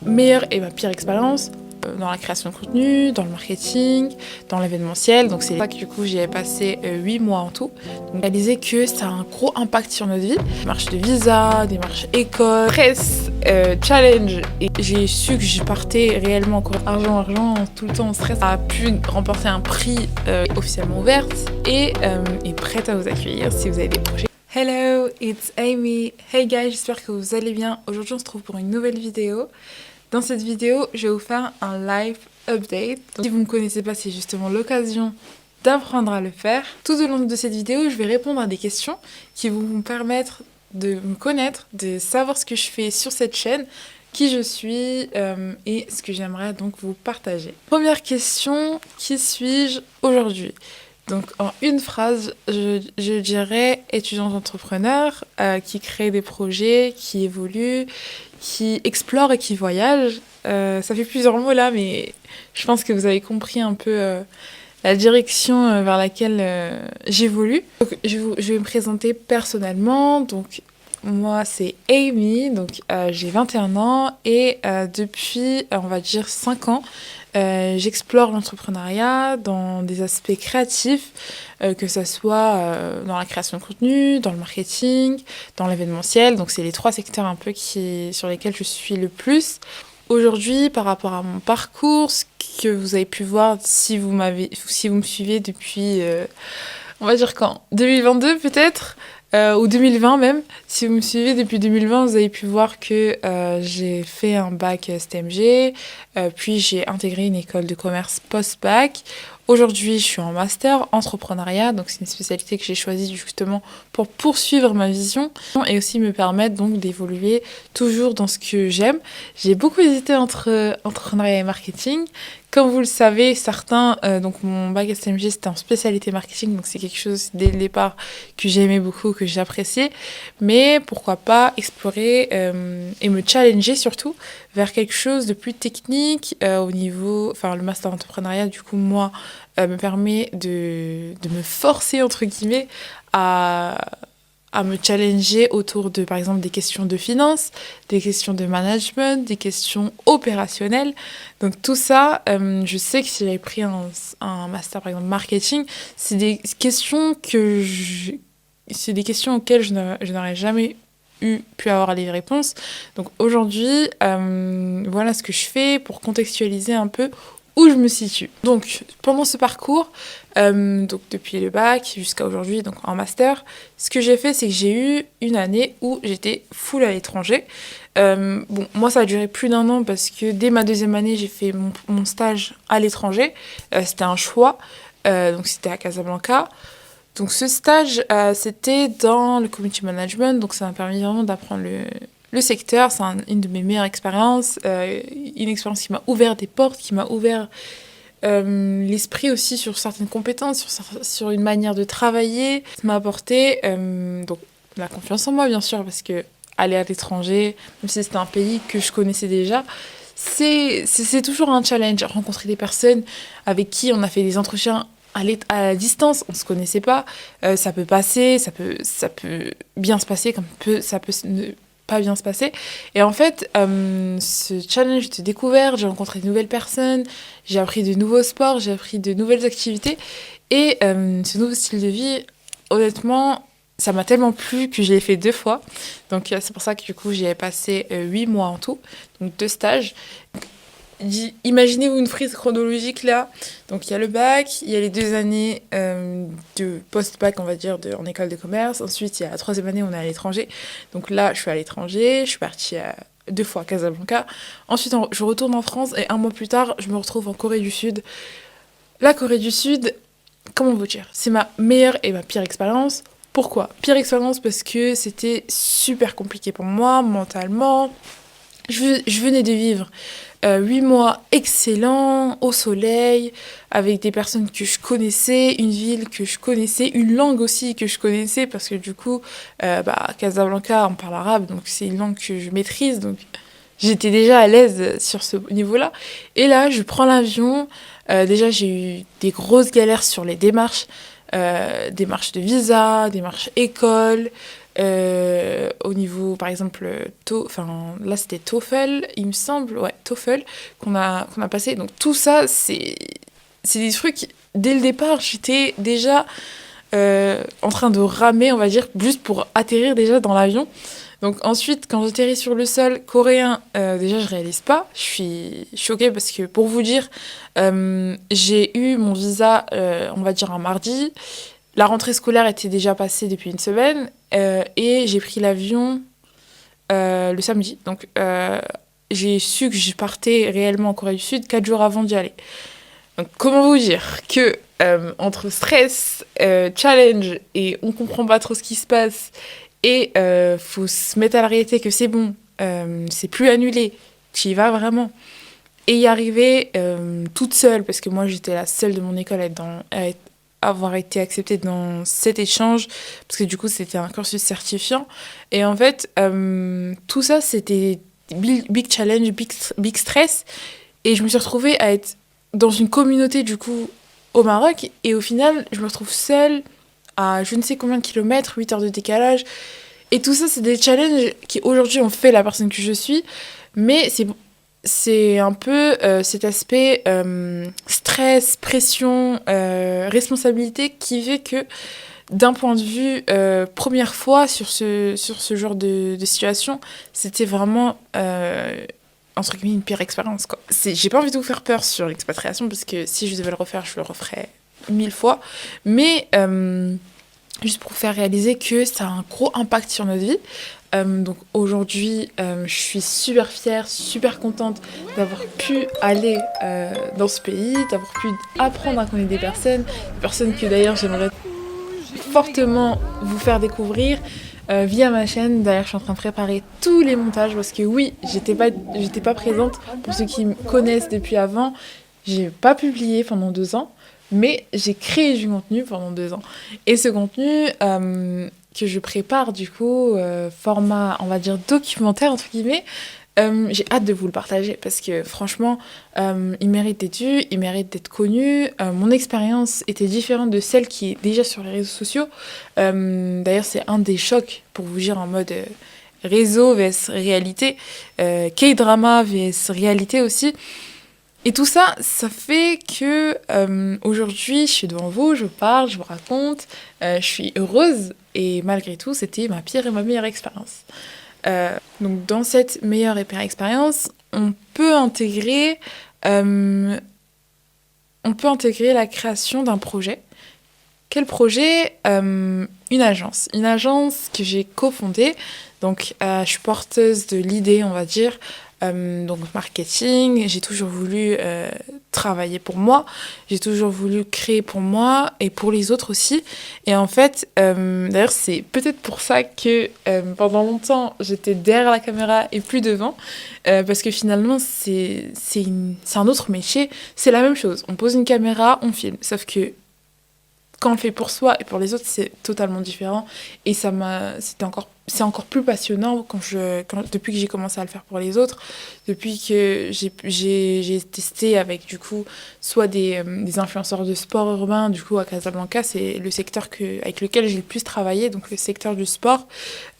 meilleure et ma pire expérience dans la création de contenu, dans le marketing, dans l'événementiel. Donc c'est là que du coup j'y ai passé 8 mois en tout. Donc réaliser que ça a un gros impact sur notre vie. Démarche de visa, démarche école, presse, challenge. Et j'ai su que je partais réellement encore argent, tout le temps en stress. A pu remporter un prix officiellement ouverte et prête à vous accueillir si vous avez des projets. Hello, it's Amy. Hey guys, j'espère que vous allez bien. Aujourd'hui on se trouve pour une nouvelle vidéo. Dans cette vidéo, je vais vous faire un live update. Donc, si vous ne me connaissez pas, c'est justement l'occasion d'apprendre à le faire. Tout au long de cette vidéo, je vais répondre à des questions qui vont vous permettre de me connaître, de savoir ce que je fais sur cette chaîne, qui je suis et ce que j'aimerais donc vous partager. Première question, qui suis-je aujourd'hui ? Donc en une phrase, je dirais étudiante entrepreneur qui crée des projets, qui évolue, qui explore et qui voyage. Ça fait plusieurs mots là, mais je pense que vous avez compris un peu la direction vers laquelle j'évolue. Donc, je vais me présenter personnellement. Donc moi c'est Amy, donc j'ai 21 ans et depuis on va dire 5 ans, j'explore l'entrepreneuriat dans des aspects créatifs, que ce soit dans la création de contenu, dans le marketing, dans l'événementiel. Donc c'est les 3 secteurs un peu sur lesquels je suis le plus. Aujourd'hui, par rapport à mon parcours, ce que vous avez pu voir si vous me suivez depuis, on va dire quand 2022 peut-être ou 2020 même. Si vous me suivez depuis 2020, vous avez pu voir que j'ai fait un bac STMG, puis j'ai intégré une école de commerce post-bac. Aujourd'hui, je suis en master entrepreneuriat, donc c'est une spécialité que j'ai choisie justement pour poursuivre ma vision et aussi me permettre donc d'évoluer toujours dans ce que j'aime. J'ai beaucoup hésité entre entrepreneuriat et marketing. Comme vous le savez, certains, donc mon bac STMG c'était en spécialité marketing, donc c'est quelque chose dès le départ que j'aimais beaucoup, que j'appréciais, mais pourquoi pas explorer et me challenger surtout vers quelque chose de plus technique au niveau, enfin le master entrepreneuriat du coup moi me permet de me forcer entre guillemets à me challenger autour de, par exemple, des questions de finance, des questions de management, des questions opérationnelles. Donc tout ça, je sais que si j'avais pris un master, par exemple, marketing, c'est des questions auxquelles je n'aurais jamais pu avoir les réponses. Donc aujourd'hui, voilà ce que je fais pour contextualiser un peu où je me situe. Donc, pendant ce parcours, donc depuis le bac jusqu'à aujourd'hui, donc en master, ce que j'ai fait, c'est que j'ai eu une année où j'étais full à l'étranger. Bon, moi, ça a duré plus d'1 an parce que dès ma 2e année, j'ai fait mon stage à l'étranger. C'était un choix, donc c'était à Casablanca. Donc ce stage, c'était dans le community management, donc ça m'a permis vraiment d'apprendre le secteur. C'est une de mes meilleures expériences, une expérience qui m'a ouvert des portes, qui m'a ouvert l'esprit aussi sur certaines compétences, sur une manière de travailler. Ça m'a apporté donc la confiance en moi, bien sûr, parce que aller à l'étranger, même si c'était un pays que je connaissais déjà, c'est toujours un challenge. Rencontrer des personnes avec qui on a fait des entretiens à la distance, on ne se connaissait pas, ça peut passer, ça peut bien se passer, comme ça peut ne pas bien se passer. Et en fait, ce challenge de découverte, j'ai rencontré de nouvelles personnes, j'ai appris de nouveaux sports, j'ai appris de nouvelles activités. Et ce nouveau style de vie, honnêtement, ça m'a tellement plu que je l'ai fait 2 fois. Donc c'est pour ça que du coup, j'y ai passé 8 mois en tout, donc 2 stages. Imaginez-vous une frise chronologique là. Donc il y a le bac, il y a les 2 années de post-bac, on va dire, en école de commerce. Ensuite, il y a la 3e année, on est à l'étranger. Donc là, je suis à l'étranger, je suis partie 2 fois à Casablanca. Ensuite, je retourne en France et 1 mois plus tard, je me retrouve en Corée du Sud. La Corée du Sud, comment vous dire, c'est ma meilleure et ma pire expérience. Pourquoi ? Pire expérience parce que c'était super compliqué pour moi, mentalement. Je venais de vivre 8 mois excellents, au soleil, avec des personnes que je connaissais, une ville que je connaissais, une langue aussi que je connaissais, parce que du coup, Casablanca, on parle arabe, donc c'est une langue que je maîtrise, donc j'étais déjà à l'aise sur ce niveau-là. Et là, je prends l'avion, déjà j'ai eu des grosses galères sur les démarches de visa, démarches école, Au niveau, par exemple, là c'était TOEFL, il me semble, ouais, TOEFL, qu'on a passé. Donc tout ça, c'est des trucs, dès le départ, j'étais déjà en train de ramer, on va dire, juste pour atterrir déjà dans l'avion. Donc ensuite, quand j'atterris sur le sol coréen, déjà je réalise pas. Je suis choquée parce que pour vous dire, j'ai eu mon visa, on va dire un mardi. La rentrée scolaire était déjà passée depuis une semaine et j'ai pris l'avion le samedi. Donc j'ai su que je partais réellement en Corée du Sud 4 jours avant d'y aller. Donc comment vous dire que entre stress, challenge et on comprend pas trop ce qui se passe et faut se mettre à la réalité que c'est bon, c'est plus annulé, tu y vas vraiment. Et y arriver toute seule, parce que moi j'étais la seule de mon école avoir été acceptée dans cet échange, parce que du coup c'était un cursus certifiant. Et en fait, tout ça c'était big challenge, big stress. Et je me suis retrouvée à être dans une communauté du coup au Maroc. Et au final, je me retrouve seule à je ne sais combien de kilomètres, 8 heures de décalage. Et tout ça, c'est des challenges qui aujourd'hui ont fait la personne que je suis. Mais c'est un peu cet aspect stress, pression, responsabilité qui fait que d'un point de vue première fois sur ce genre de situation, c'était vraiment entre guillemets une pire expérience quoi. J'ai pas envie de vous faire peur sur l'expatriation parce que si je devais le refaire, je le referais 1000 fois. Mais juste pour vous faire réaliser que ça a un gros impact sur notre vie. Donc aujourd'hui, je suis super fière, super contente d'avoir pu aller dans ce pays, d'avoir pu apprendre à connaître des personnes que d'ailleurs j'aimerais fortement vous faire découvrir via ma chaîne. D'ailleurs, je suis en train de préparer tous les montages parce que oui, j'étais pas présente. Pour ceux qui me connaissent depuis avant, j'ai pas publié pendant 2 ans, mais j'ai créé du contenu pendant 2 ans. Et ce contenu que je prépare du coup, format, on va dire documentaire entre guillemets, j'ai hâte de vous le partager parce que franchement, il mérite d'être vu, il mérite d'être connu. Mon expérience était différente de celle qui est déjà sur les réseaux sociaux. D'ailleurs, c'est un des chocs pour vous dire en mode réseau vs réalité, K-drama vs réalité aussi. Et tout ça, ça fait que aujourd'hui, je suis devant vous, je vous parle, je vous raconte, je suis heureuse et malgré tout, c'était ma pire et ma meilleure expérience. Donc dans cette meilleure et pire expérience, on peut intégrer la création d'un projet. Quel projet? Une agence. Une agence que j'ai cofondée. Donc je suis porteuse de l'idée, on va dire. Donc marketing, j'ai toujours voulu travailler pour moi, j'ai toujours voulu créer pour moi et pour les autres aussi. Et en fait, d'ailleurs c'est peut-être pour ça que pendant longtemps j'étais derrière la caméra et plus devant, parce que finalement c'est un autre métier, c'est la même chose, on pose une caméra, on filme, sauf que quand on le fait pour soi et pour les autres, c'est totalement différent. Et c'est encore plus passionnant depuis que j'ai commencé à le faire pour les autres, depuis que j'ai testé avec du coup soit des influenceurs de sport urbain, du coup à Casablanca, c'est le secteur avec lequel j'ai le plus travaillé, donc le secteur du sport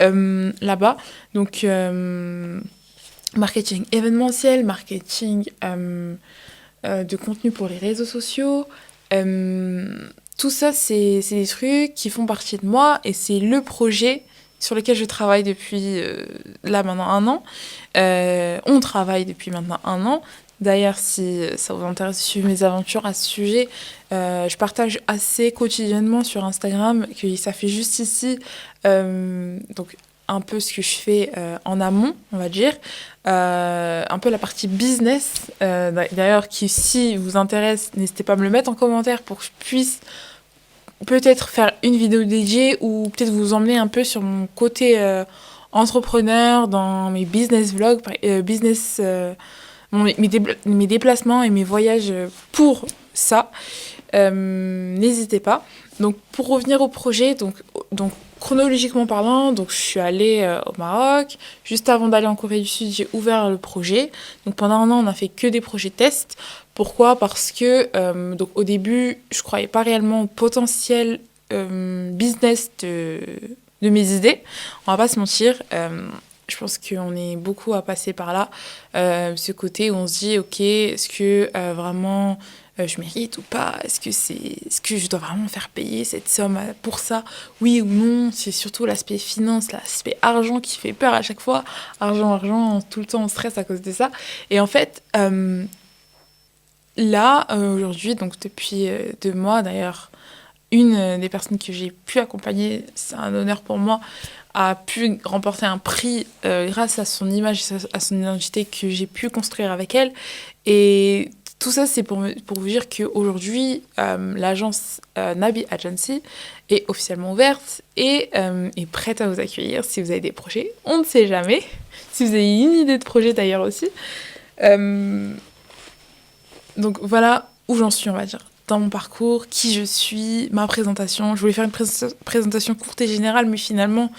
là-bas. Donc marketing événementiel, marketing de contenu pour les réseaux sociaux. Tout ça, c'est des trucs qui font partie de moi et c'est le projet sur lequel je travaille depuis là maintenant 1 an. On travaille depuis maintenant 1 an. D'ailleurs, si ça vous intéresse de suivre mes aventures à ce sujet, je partage assez quotidiennement sur Instagram que ça fait juste ici. Donc, un peu ce que je fais en amont, on va dire. Un peu la partie business. D'ailleurs, qui, si vous intéresse, n'hésitez pas à me le mettre en commentaire pour que je puisse peut-être faire une vidéo dédiée ou peut-être vous emmener un peu sur mon côté entrepreneur dans mes business vlogs, mes déplacements et mes voyages pour ça. N'hésitez pas. Donc pour revenir au projet, donc chronologiquement parlant, donc je suis allée au Maroc. Juste avant d'aller en Corée du Sud, j'ai ouvert le projet. Donc pendant 1 an, on n'a fait que des projets tests. Pourquoi? Parce que donc au début, je croyais pas réellement au potentiel business de de mes idées. On va pas se mentir. Je pense qu'on est beaucoup à passer par là. Ce côté où on se dit, ok, est-ce que vraiment je mérite ou pas? Est-ce que je dois vraiment me faire payer cette somme pour ça? Oui ou non? C'est surtout l'aspect finance, l'aspect argent qui fait peur à chaque fois. Argent, tout le temps on stresse à cause de ça. Et en fait, là, aujourd'hui, donc depuis 2 mois d'ailleurs, une des personnes que j'ai pu accompagner, c'est un honneur pour moi, a pu remporter un prix grâce à son image, à son identité que j'ai pu construire avec elle. Et tout ça, c'est pour vous dire qu'aujourd'hui, l'agence Nabi Agency est officiellement ouverte et est prête à vous accueillir si vous avez des projets. On ne sait jamais. Si vous avez une idée de projet d'ailleurs aussi. Donc voilà où j'en suis, on va dire, dans mon parcours, qui je suis, ma présentation. Je voulais faire une présentation courte et générale, mais finalement,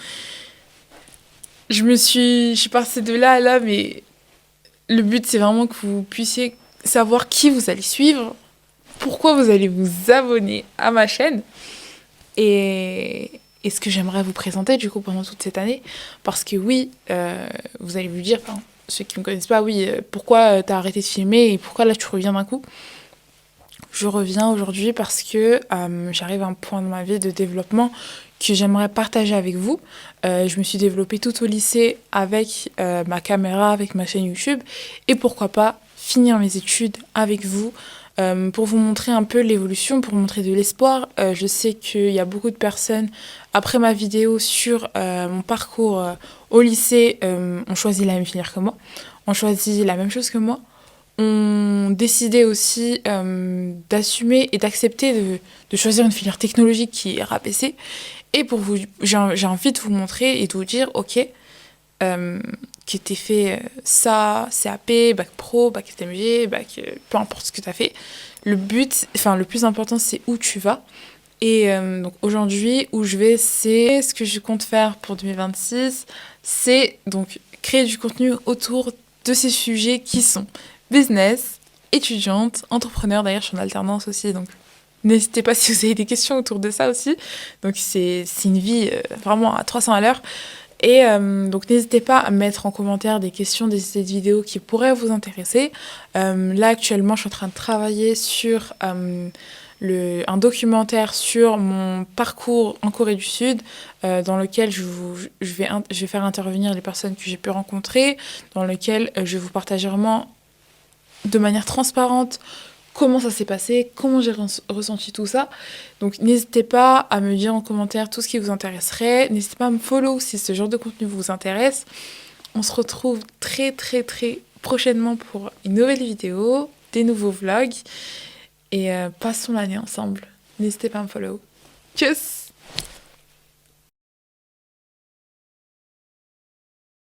je suis passée de là à là, mais le but, c'est vraiment que vous puissiez savoir qui vous allez suivre, pourquoi vous allez vous abonner à ma chaîne, et ce que j'aimerais vous présenter, du coup, pendant toute cette année. Parce que oui, vous allez vous dire, enfin, ceux qui ne me connaissent pas, oui, pourquoi t'as arrêté de filmer et pourquoi là tu reviens d'un coup? Je reviens aujourd'hui parce que j'arrive à un point de ma vie de développement que j'aimerais partager avec vous. Je me suis développée tout au lycée avec ma caméra, avec ma chaîne YouTube. Et pourquoi pas finir mes études avec vous pour vous montrer un peu l'évolution, pour vous montrer de l'espoir. Je sais qu'il y a beaucoup de personnes, après ma vidéo sur mon parcours au lycée, ont choisi la même filière que moi, ont choisi la même chose que moi, ont décidé aussi d'assumer et d'accepter de choisir une filière technologique qui est RAPC. Et pour vous, j'ai envie de vous montrer et de vous dire, ok, que t'aies fait ça, CAP, bac pro, bac STMG, peu importe ce que t'as fait. Le but, enfin le plus important, c'est où tu vas. Et donc aujourd'hui, où je vais, c'est ce que je compte faire pour 2026, c'est donc créer du contenu autour de ces sujets qui sont business, étudiante, entrepreneur. D'ailleurs, je suis en alternance aussi, donc n'hésitez pas si vous avez des questions autour de ça aussi. Donc c'est une vie vraiment à 300 à l'heure. Et donc n'hésitez pas à mettre en commentaire des questions, des idées de vidéos qui pourraient vous intéresser. Là actuellement, je suis en train de travailler sur un documentaire sur mon parcours en Corée du Sud, dans lequel je vais faire intervenir les personnes que j'ai pu rencontrer, dans lequel je vais vous partager vraiment de manière transparente comment ça s'est passé, comment j'ai ressenti tout ça. Donc n'hésitez pas à me dire en commentaire tout ce qui vous intéresserait. N'hésitez pas à me follow si ce genre de contenu vous intéresse. On se retrouve très très très prochainement pour une nouvelle vidéo, des nouveaux vlogs. Et passons l'année ensemble. N'hésitez pas à me follow. Tchuss!